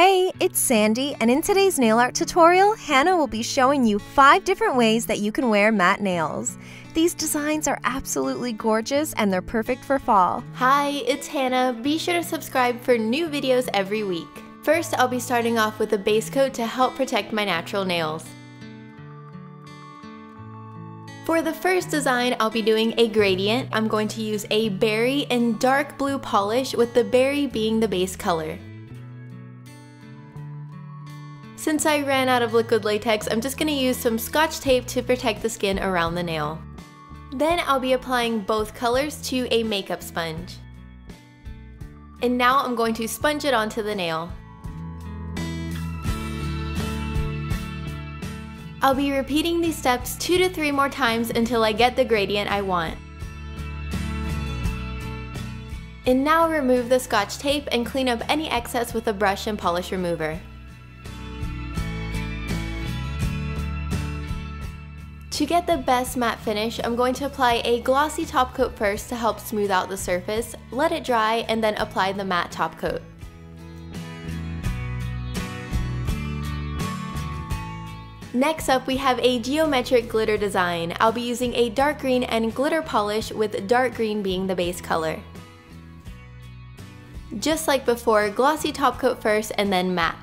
Hey, it's Sandy, and in today's nail art tutorial, Hannah will be showing you 5 different ways that you can wear matte nails. These designs are absolutely gorgeous and they're perfect for fall. Hi, it's Hannah. Be sure to subscribe for new videos every week. First, I'll be starting off with a base coat to help protect my natural nails. For the first design, I'll be doing a gradient. I'm going to use a berry and dark blue polish, with the berry being the base color. Since I ran out of liquid latex, I'm just going to use some Scotch tape to protect the skin around the nail. Then I'll be applying both colors to a makeup sponge. And now I'm going to sponge it onto the nail. I'll be repeating these steps 2 to 3 more times until I get the gradient I want. And now remove the Scotch tape and clean up any excess with a brush and polish remover. To get the best matte finish, I'm going to apply a glossy top coat first to help smooth out the surface, let it dry, and then apply the matte top coat. Next up, we have a geometric glitter design. I'll be using a dark green and glitter polish, with dark green being the base color. Just like before, glossy top coat first and then matte.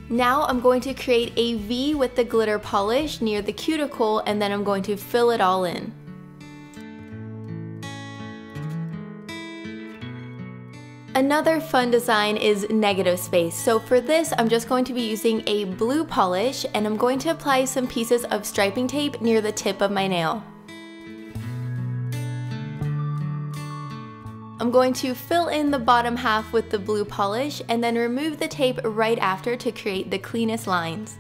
Now I'm going to create a V with the glitter polish near the cuticle, and then I'm going to fill it all in. Another fun design is negative space. So for this, I'm just going to be using a blue polish, and I'm going to apply some pieces of striping tape near the tip of my nail. I'm going to fill in the bottom half with the blue polish and then remove the tape right after to create the cleanest lines.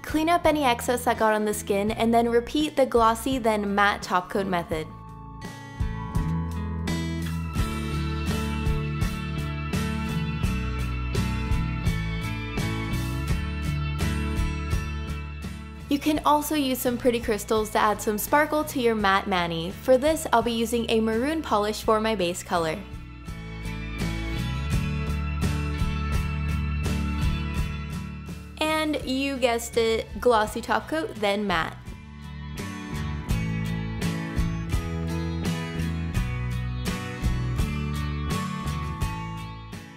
Clean up any excess that got on the skin and then repeat the glossy then matte top coat method. You can also use some pretty crystals to add some sparkle to your matte mani. For this, I'll be using a maroon polish for my base color. And you guessed it, glossy top coat, then matte.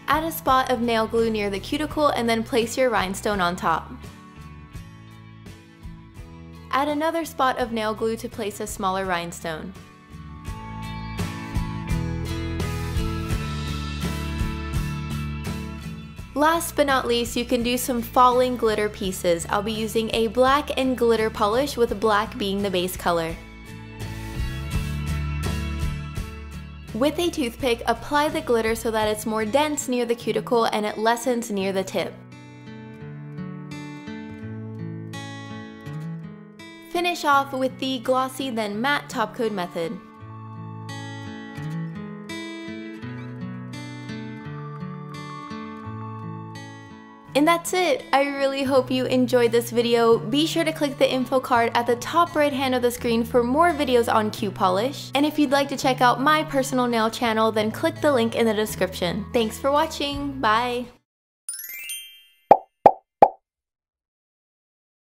Add a spot of nail glue near the cuticle and then place your rhinestone on top. Add another spot of nail glue to place a smaller rhinestone. Last but not least, you can do some falling glitter pieces. I'll be using a black and glitter polish, with black being the base color. With a toothpick, apply the glitter so that it's more dense near the cuticle and it lessens near the tip. Finish off with the glossy then matte top coat method. And that's it! I really hope you enjoyed this video. Be sure to click the info card at the top right hand of the screen for more videos on CutePolish. And if you'd like to check out my personal nail channel, then click the link in the description. Thanks for watching, bye!